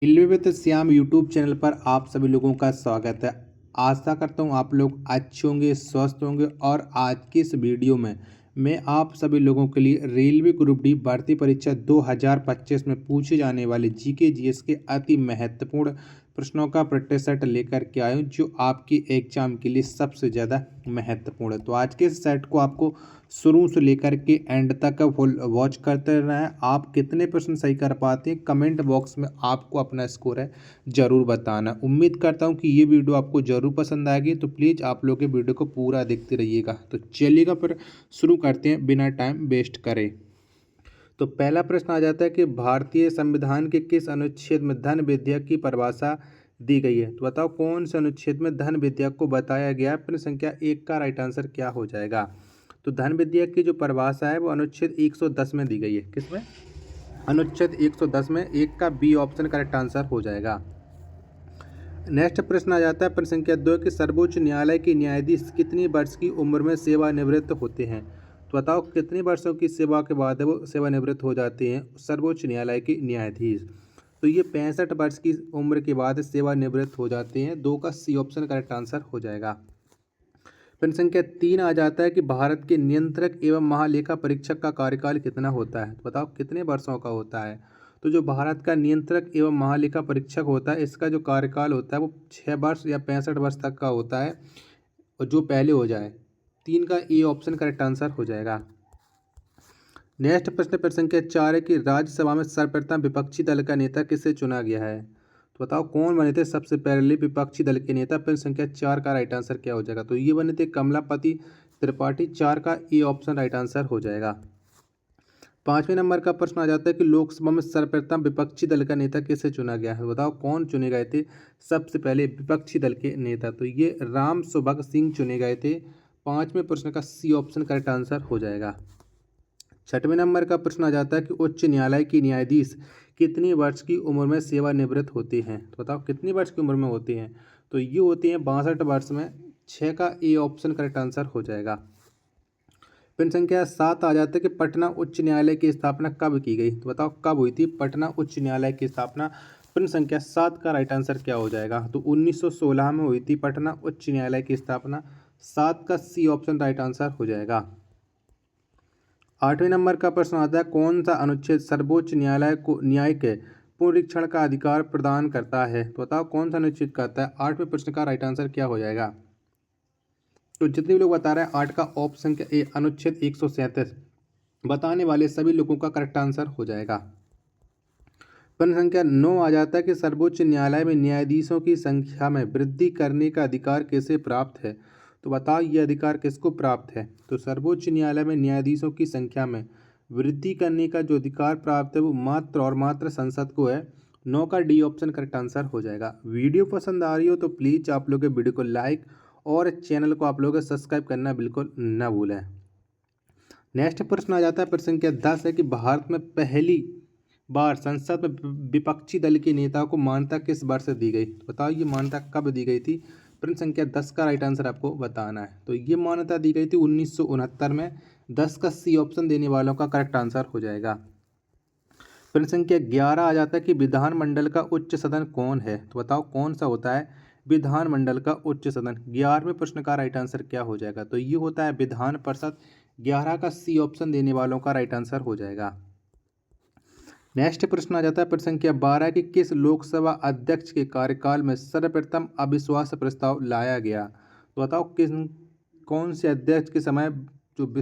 Railway with Shyam YouTube channel पर आप सभी लोगों का स्वागत है। आशा करता हूँ आप लोग अच्छे होंगे, स्वस्थ होंगे। और आज की इस वीडियो में मैं आप सभी लोगों के लिए रेलवे ग्रुप डी भर्ती परीक्षा 2025 में पूछे जाने वाले जीके जीएस के अति महत्वपूर्ण प्रश्नों का प्रैक्टिस सेट लेकर के आया हूँ, जो आपकी एग्जाम के लिए सबसे ज़्यादा महत्वपूर्ण है। तो आज के इस सेट को आपको शुरू से लेकर के एंड तक फुल वॉच करते रहना है। आप कितने प्रश्न सही कर पाते हैं कमेंट बॉक्स में आपको अपना स्कोर है ज़रूर बताना। उम्मीद करता हूं कि ये वीडियो आपको ज़रूर पसंद आएगी, तो प्लीज़ आप लोग ये वीडियो को पूरा देखते रहिएगा। तो चलिएगा फिर शुरू करते हैं बिना टाइम वेस्ट करे। तो पहला प्रश्न आ जाता है कि भारतीय संविधान के किस अनुच्छेद में धन विधेयक की परिभाषा दी गई है। तो बताओ कौन से अनुच्छेद में धन विधेयक को बताया गया है। प्रश्न संख्या 1 का राइट आंसर क्या हो जाएगा। तो धन विधेयक की जो परिभाषा है वो अनुच्छेद 110 में दी गई है। किसमें? अनुच्छेद 110 में। 1 का बी ऑप्शन करेक्ट आंसर हो जाएगा। नेक्स्ट प्रश्न आ जाता है प्रश्न संख्या 2 कि सर्वोच्च न्यायालय के न्यायाधीश कितनी वर्ष की उम्र में सेवानिवृत्त होते हैं। तो बताओ कितने वर्षों की सेवा के बाद वो सेवानिवृत्त हो जाते हैं सर्वोच्च न्यायालय के न्यायाधीश। तो ये 65 वर्ष की उम्र के बाद सेवानिवृत्त हो जाते हैं। 2 का सी ऑप्शन करेक्ट आंसर हो जाएगा। प्रश्न संख्या 3 आ जाता है कि भारत के नियंत्रक एवं महालेखा परीक्षक का कार्यकाल कितना होता है। तो बताओ कितने वर्षों का होता है। तो जो भारत का नियंत्रक एवं महालेखा परीक्षक होता है, इसका जो कार्यकाल होता है वो 6 वर्ष या 65 वर्ष तक का होता है, और जो पहले हो जाए। 3 का ए ऑप्शन करेक्ट आंसर हो जाएगा। नेक्स्ट प्रश्न संख्या 4 है कि राज्यसभा में सर्वप्रथम विपक्षी दल का नेता किसे चुना गया है। तो बताओ कौन बने थे सबसे पहले विपक्षी दल के नेता। प्रश्न संख्या 4 का राइट आंसर क्या हो जाएगा। तो ये बने थे कमलापति त्रिपाठी। 4 का ए ऑप्शन राइट आंसर हो जाएगा। 5वें नंबर का प्रश्न आ जाता है कि लोकसभा में सर्वप्रथम विपक्षी दल का नेता किसे चुना गया है। बताओ कौन चुने गए थे सबसे पहले विपक्षी दल के नेता। तो ये राम सुभग सिंह चुने गए थे। 5वें प्रश्न का सी ऑप्शन करेक्ट आंसर हो जाएगा। 6वें नंबर का प्रश्न आ जाता है कि उच्च न्यायालय के न्यायाधीश कितनी वर्ष की उम्र में सेवानिवृत्त होते हैं। तो बताओ कितनी वर्ष की उम्र में होते हैं। तो ये होते हैं 62 वर्ष में। 6 का ए ऑप्शन करेक्ट आंसर हो जाएगा। प्रश्न संख्या 7 आ जाता है कि पटना उच्च न्यायालय की स्थापना कब की गई। तो बताओ कब हुई थी पटना उच्च न्यायालय की स्थापना। प्रश्न संख्या 7 का राइट आंसर क्या हो जाएगा। तो 1916 में हुई थी पटना उच्च न्यायालय की स्थापना। 7 का सी ऑप्शन राइट आंसर हो जाएगा। 8वें नंबर का प्रश्न आता है कौन सा अनुच्छेद सर्वोच्च न्यायालय को न्यायिक पुनरीक्षण का अधिकार प्रदान करता है। तो बताओ कौन सा अनुच्छेद कहता है। 8वें प्रश्न का राइट आंसर क्या हो जाएगा। तो जितने भी लोग बता रहे हैं 8 का ऑप्शन क्या ए अनुच्छेद 137 बताने वाले सभी लोगों का करेक्ट आंसर हो जाएगा। प्रश्न संख्या 9 आ जाता है कि सर्वोच्च न्यायालय में न्यायाधीशों की संख्या में वृद्धि करने का अधिकार किसे प्राप्त है। तो बताओ ये अधिकार किसको प्राप्त है। तो सर्वोच्च न्यायालय में न्यायाधीशों की संख्या में वृद्धि करने का जो अधिकार प्राप्त है वो मात्र और मात्र संसद को है। 9 का डी ऑप्शन करेक्ट आंसर हो जाएगा। वीडियो पसंद आ रही हो तो प्लीज़ आप लोग वीडियो को लाइक और चैनल को आप लोग सब्सक्राइब करना बिल्कुल न भूलें। नेक्स्ट प्रश्न आ जाता है प्रश्न संख्या 10 है कि भारत में पहली बार संसद में विपक्षी दल के नेता को मान्यता किस वर्ष दी गई। तो बताओ ये मान्यता कब दी गई थी। प्रश्न संख्या 10 का राइट आंसर आपको बताना है। तो ये मान्यता दी गई थी 1969 में। 10 का सी ऑप्शन देने वालों का करेक्ट आंसर हो जाएगा। प्रश्न संख्या 11 आ जाता है कि विधानमंडल का उच्च सदन कौन है। तो बताओ कौन सा होता है विधानमंडल का उच्च सदन। 11वें प्रश्न का राइट आंसर क्या हो जाएगा। तो ये होता है विधान परिषद। 11 का सी ऑप्शन देने वालों का राइट आंसर हो जाएगा। नेक्स्ट प्रश्न आ जाता है प्रश्न संख्या 12 कि किस लोकसभा अध्यक्ष के कार्यकाल में सर्वप्रथम अविश्वास प्रस्ताव लाया गया। तो बताओ किस कौन से अध्यक्ष के समय जो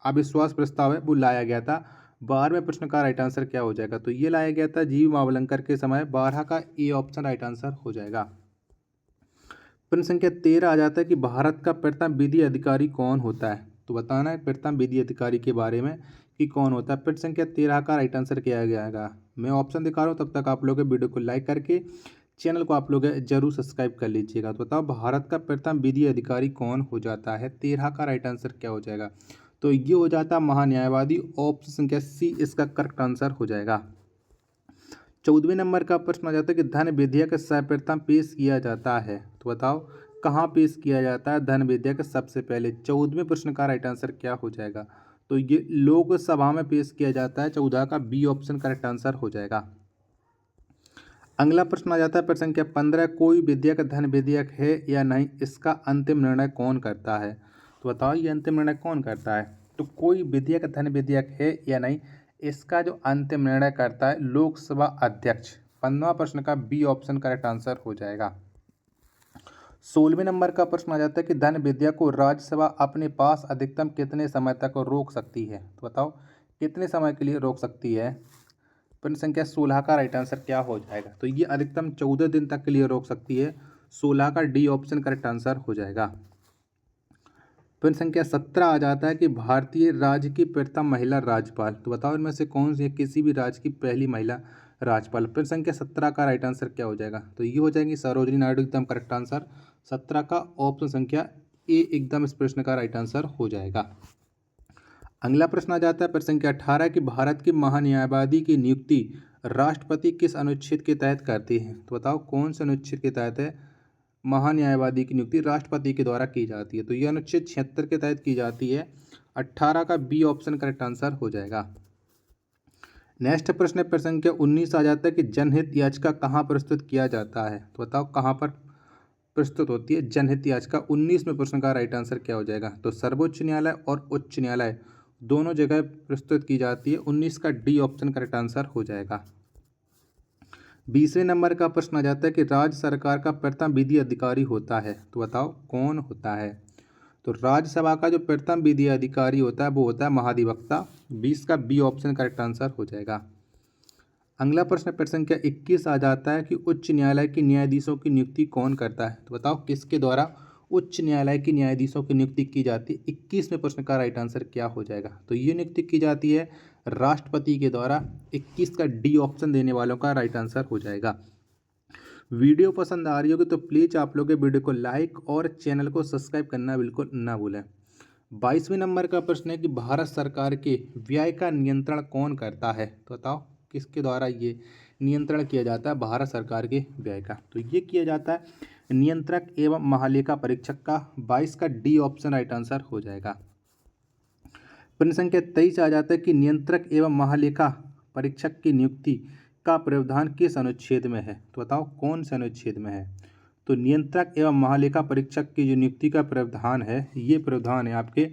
अविश्वास प्रस्ताव है वो लाया गया था। 12वें प्रश्न का राइट आंसर क्या हो जाएगा। तो ये लाया गया था जीव मावलंकर के समय। 12 का ए ऑप्शन राइट आंसर हो जाएगा। प्रश्न संख्या 13 आ जाता है कि भारत का प्रथम विधि अधिकारी कौन होता है। तो बताना है प्रथम विधि अधिकारी के बारे में कि कौन होता है। प्रश्न संख्या 13 का राइट आंसर किया जाएगा। मैं ऑप्शन दिखा रहा हूँ, तब तक आप लोग वीडियो को लाइक करके चैनल को आप लोग जरूर सब्सक्राइब कर लीजिएगा। तो बताओ भारत का प्रथम विधि अधिकारी कौन हो जाता है। 13 का राइट आंसर क्या हो जाएगा। तो ये हो जाता है महान्यायवादी। ऑप्शन संख्या सी इसका करेक्ट आंसर हो जाएगा। 14वें नंबर का प्रश्न आ जाता है कि धन विधेयक सर्वप्रथम पेश किया जाता है। तो बताओ कहाँ पेश किया जाता है धन विधेयक सबसे पहले। 14वें प्रश्न का राइट आंसर क्या हो जाएगा। तो ये लोकसभा में पेश किया जाता है। 14 का बी ऑप्शन करेक्ट आंसर हो जाएगा। अगला प्रश्न आ जाता है प्रश्न संख्या 15, कोई विधेयक धन विधेयक है या नहीं, इसका अंतिम निर्णय कौन करता है। तो बताओ ये अंतिम निर्णय कौन करता है। तो कोई विधेयक धन विधेयक है या नहीं, इसका जो अंतिम निर्णय करता है लोकसभा अध्यक्ष। 15वां प्रश्न का बी ऑप्शन करेक्ट आंसर हो जाएगा। 16वें नंबर का प्रश्न आ जाता है कि धन विधेयक को राज्यसभा अपने पास अधिकतम कितने समय तक रोक सकती है। तो बताओ कितने समय के लिए रोक सकती है। प्रश्न संख्या 16 का राइट आंसर क्या हो जाएगा। तो ये अधिकतम 14 दिन तक के लिए रोक सकती है। 16 का डी ऑप्शन करेक्ट आंसर हो जाएगा। प्रश्न संख्या 17 आ जाता है कि भारतीय राज्य की प्रथम महिला राज्यपाल। तो बताओ इनमें से कौन सी किसी भी राज्य की पहली महिला राज्यपाल। प्रश्न संख्या 17 का राइट आंसर क्या हो जाएगा। तो ये हो जाएंगी सरोजिनी नायडू, एकदम करेक्ट आंसर। 17 का ऑप्शन संख्या ए एकदम इस प्रश्न का राइट आंसर हो जाएगा। अगला प्रश्न आ जाता है प्रश्न संख्या 18 कि भारत की महान्यायवादी की नियुक्ति राष्ट्रपति किस अनुच्छेद के तहत करती है। तो बताओ कौन से अनुच्छेद के तहत है महान्यायवादी की नियुक्ति राष्ट्रपति के द्वारा की जाती है। तो यह अनुच्छेद 76 के तहत की जाती है। 18 का बी ऑप्शन करेक्ट आंसर हो जाएगा। नेक्स्ट प्रश्न है प्रश्न संख्या 19 आ जाता है कि जनहित याचिका कहाँ प्रस्तुत किया जाता है। तो बताओ कहाँ पर प्रस्तुत होती है जनहित याचिका। 19वें प्रश्न का राइट आंसर क्या हो जाएगा। तो सर्वोच्च न्यायालय और उच्च न्यायालय दोनों जगह प्रस्तुत की जाती है। 19 का डी ऑप्शन करेक्ट आंसर हो जाएगा। 20वें नंबर का प्रश्न आ जाता है कि राज्य सरकार का प्रथम विधि अधिकारी होता है। तो बताओ कौन होता है। तो राज्यसभा का जो प्रथम विधि अधिकारी होता है वो होता है महाधिवक्ता। 20 का बी ऑप्शन करेक्ट आंसर हो जाएगा। अगला प्रश्न प्रश्न संख्या 21 आ जाता है कि उच्च न्यायालय के न्यायाधीशों की नियुक्ति कौन करता है। तो बताओ किसके द्वारा उच्च न्यायालय के न्यायाधीशों की नियुक्ति की जाती है। 21वें प्रश्न का राइट आंसर क्या हो जाएगा। तो ये नियुक्ति की जाती है राष्ट्रपति के द्वारा। 21 का डी ऑप्शन देने वालों का राइट आंसर हो जाएगा। वीडियो पसंद आ रही होगी तो प्लीज़ आप लोग वीडियो को लाइक और चैनल को सब्सक्राइब करना बिल्कुल ना भूलें। 22वें नंबर का प्रश्न है कि भारत सरकार के व्यय का नियंत्रण कौन करता है। तो बताओ किसके द्वारा ये नियंत्रण किया जाता है भारत सरकार के व्यय का। तो ये किया जाता है नियंत्रक एवं महालेखा परीक्षक का। 22 का डी ऑप्शन राइट आंसर हो जाएगा। प्रश्न संख्या 23 आ जाता है कि नियंत्रक एवं महालेखा परीक्षक की नियुक्ति का प्रावधान किस अनुच्छेद में है। तो बताओ कौन से अनुच्छेद में है। तो नियंत्रक एवं महालेखा परीक्षक की जो नियुक्ति का प्रावधान है ये प्रावधान है आपके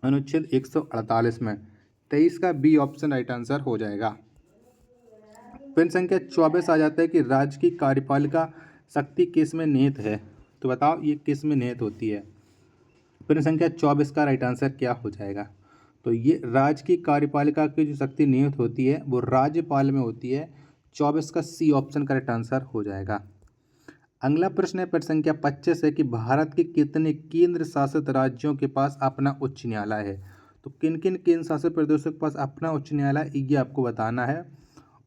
अनुच्छेद 148 में। 23 का बी ऑप्शन राइट आंसर हो जाएगा। प्रश्न संख्या 24 आ जाता है कि राज्य की कार्यपालिका शक्ति किस में निहित है। तो बताओ ये किस में निहित होती है। प्रश्न संख्या 24 का राइट आंसर क्या हो जाएगा। तो ये राज्य की कार्यपालिका की जो शक्ति निहित होती है वो राज्यपाल में होती है। 24 का सी ऑप्शन करेक्ट आंसर हो जाएगा। अगला प्रश्न है प्रश्न संख्या 25 है कि भारत के कितने केंद्र शासित राज्यों के पास अपना उच्च न्यायालय है। तो किन किन केंद्र शासित प्रदेशों के पास अपना उच्च न्यायालय ये आपको बताना है।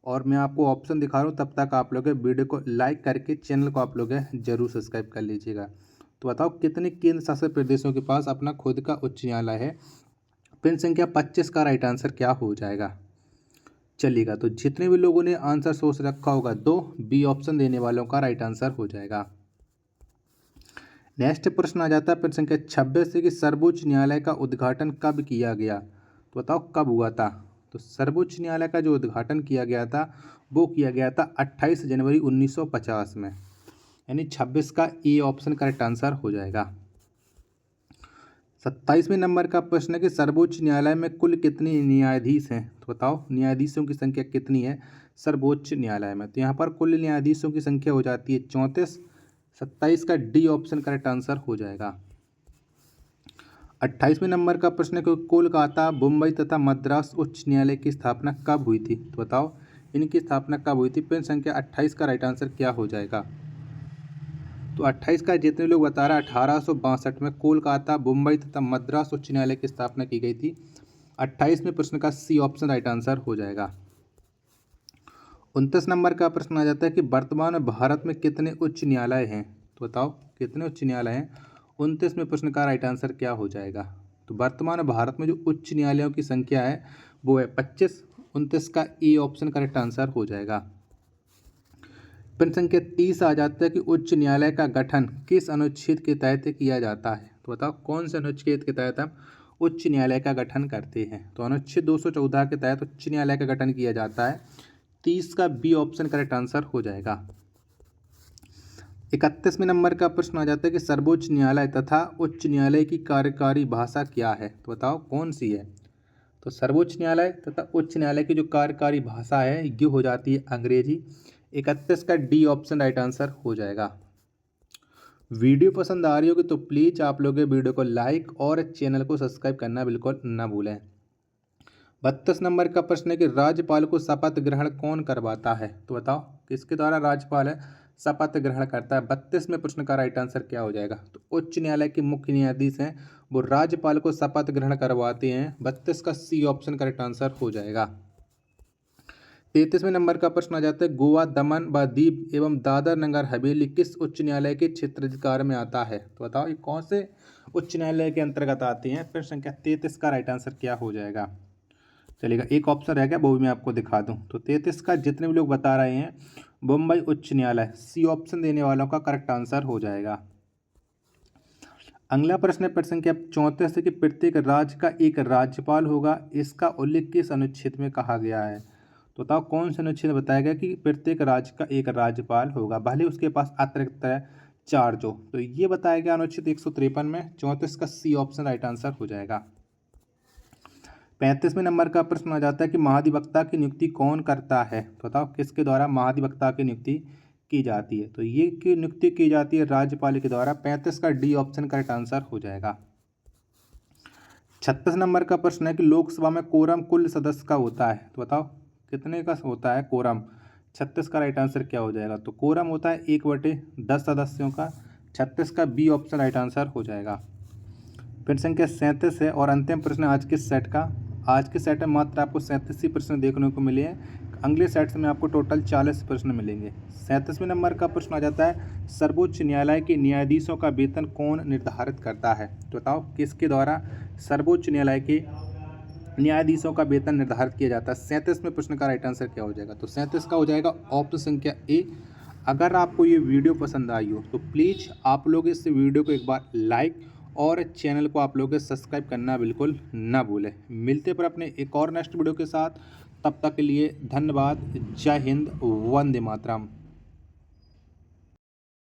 और मैं आपको ऑप्शन दिखा रहा हूँ, तब तक आप लोग वीडियो को लाइक करके चैनल को आप लोग जरूर सब्सक्राइब कर लीजिएगा। तो बताओ कितने केंद्र शासित प्रदेशों के पास अपना खुद का उच्च न्यायालय है। प्रश्न संख्या 25 का राइट आंसर क्या हो जाएगा। चलिएगा तो जितने भी लोगों ने आंसर सोच रखा होगा 2, बी ऑप्शन देने वालों का राइट आंसर हो जाएगा। नेक्स्ट प्रश्न आ जाता है प्रश्न संख्या 26 से कि सर्वोच्च न्यायालय का उद्घाटन कब किया गया। तो बताओ कब हुआ था। तो सर्वोच्च न्यायालय का जो उद्घाटन किया गया था वो किया गया था 28 जनवरी 1950 में। यानी 26 का ए ऑप्शन करेक्ट आंसर हो जाएगा। 27वें नंबर का प्रश्न है कि सर्वोच्च न्यायालय में कुल कितने न्यायाधीश हैं। तो बताओ न्यायाधीशों की संख्या कितनी है सर्वोच्च न्यायालय में। तो यहाँ पर कुल न्यायाधीशों की संख्या हो जाती है 34। 27 का डी ऑप्शन करेक्ट आंसर हो जाएगा। 28वें नंबर का प्रश्न है कि कोलकाता, मुंबई तथा मद्रास उच्च न्यायालय की स्थापना कब हुई थी। तो बताओ इनकी स्थापना कब हुई थी। प्रश्न संख्या 28 का राइट आंसर क्या हो जाएगा। तो 28 का जितने लोग बता रहे हैं 1862 में कोलकाता, मुंबई तथा मद्रास उच्च न्यायालय की स्थापना की गई थी। 28वें प्रश्न का सी ऑप्शन राइट आंसर हो जाएगा। 29 नंबर का प्रश्न आ जाता है कि वर्तमान में भारत में कितने उच्च न्यायालय हैं। तो बताओ कितने उच्च न्यायालय हैं। 29वें प्रश्न का राइट आंसर क्या हो जाएगा। तो वर्तमान में भारत में जो उच्च न्यायालयों की संख्या है वो है 25। 29 का ए ऑप्शन करेक्ट आंसर हो जाएगा। प्रश्न संख्या 30 आ जाता है कि उच्च न्यायालय का गठन किस अनुच्छेद के तहत किया जाता है। तो बताओ कौन से अनुच्छेद के तहत हम उच्च न्यायालय का गठन करते हैं। तो अनुच्छेद 214 के तहत उच्च न्यायालय का गठन किया जाता है। 30 का बी ऑप्शन करेक्ट आंसर हो जाएगा। 31वें नंबर का प्रश्न आ जाता है कि सर्वोच्च न्यायालय तथा उच्च न्यायालय की कार्यकारी भाषा क्या है, तो बताओ कौन सी है। तो सर्वोच्च न्यायालय तथा उच्च न्यायालय की जो कार्यकारी भाषा है ये हो जाती है अंग्रेजी। 31 का डी ऑप्शन राइट आंसर हो जाएगा। वीडियो पसंद आ रही होगी तो प्लीज़ आप लोग वीडियो को लाइक और चैनल को सब्सक्राइब करना बिल्कुल ना भूलें। 32 नंबर का प्रश्न है कि राज्यपाल को शपथ ग्रहण कौन करवाता है, तो बताओ किसके द्वारा राज्यपाल है शपथ ग्रहण करता है। 32वें प्रश्न का राइट आंसर क्या हो जाएगा। तो उच्च न्यायालय के मुख्य न्यायाधीश हैं वो राज्यपाल को शपथ ग्रहण करवाते हैं। 32 का सी ऑप्शन करेक्ट आंसर हो जाएगा। 33वें नंबर का प्रश्न आ जाता है गोवा, दमन व दीव एवं दादर नगर हवेली किस उच्च न्यायालय के क्षेत्राधिकार में आता है, तो बताओ ये कौन से उच्च न्यायालय के अंतर्गत आती हैं। प्रश्न संख्या 33 का राइट आंसर क्या हो जाएगा। चलेगा, एक ऑप्शन रह गया वो भी मैं आपको दिखा दूं। तो 33 का जितने भी लोग बता रहे हैं मुंबई उच्च न्यायालय, सी ऑप्शन देने वालों का करेक्ट आंसर हो जाएगा। अगला प्रश्न है प्रश्न संख्या 34 से कि प्रत्येक राज्य का एक राज्यपाल होगा, इसका उल्लेख किस अनुच्छेद में कहा गया है, तो बताओ कौन से अनुच्छेद में बताया गया कि प्रत्येक राज्य का एक राज्यपाल होगा, भले उसके पास अतिरिक्त चार्ज हो। तो ये बताया गया अनुच्छेद 153 में। 34 का सी ऑप्शन राइट आंसर हो जाएगा। 35वें नंबर का प्रश्न आ जाता है कि महाधिवक्ता की नियुक्ति कौन करता है, तो बताओ किसके द्वारा महाधिवक्ता की नियुक्ति की जाती है। तो ये की नियुक्ति की जाती है राज्यपाल के द्वारा। 35 का डी ऑप्शन करेक्ट आंसर हो जाएगा। 36 नंबर का प्रश्न है कि लोकसभा में कोरम कुल सदस्य का होता है, तो बताओ कितने का होता है कोरम। 36 का राइट आंसर क्या हो जाएगा। तो कोरम होता है 1/10 सदस्यों का। 36 का बी ऑप्शन राइट आंसर हो जाएगा। फिर संख्या 37 है और अंतिम प्रश्न आज के सेट का। आज के सेट में मात्र आपको 37 ही प्रश्न देखने को मिले हैं। अगले सेट में आपको टोटल 40 प्रश्न मिलेंगे। 37वें नंबर का प्रश्न आ जाता है सर्वोच्च न्यायालय के न्यायाधीशों का वेतन कौन निर्धारित करता है, तो बताओ किसके द्वारा सर्वोच्च न्यायालय के न्यायाधीशों का वेतन निर्धारित किया जाता है। 37वें प्रश्न का राइट आंसर क्या हो जाएगा। तो 37 का हो जाएगा ऑप्शन संख्या ए। अगर आपको ये वीडियो पसंद आई हो तो प्लीज़ आप लोग इस वीडियो को एक बार लाइक और चैनल को आप लोग सब्सक्राइब करना बिल्कुल ना भूलें। मिलते पर अपने एक और नेक्स्ट वीडियो के साथ, तब तक के लिए धन्यवाद। जय हिंद, वंदे मातरम।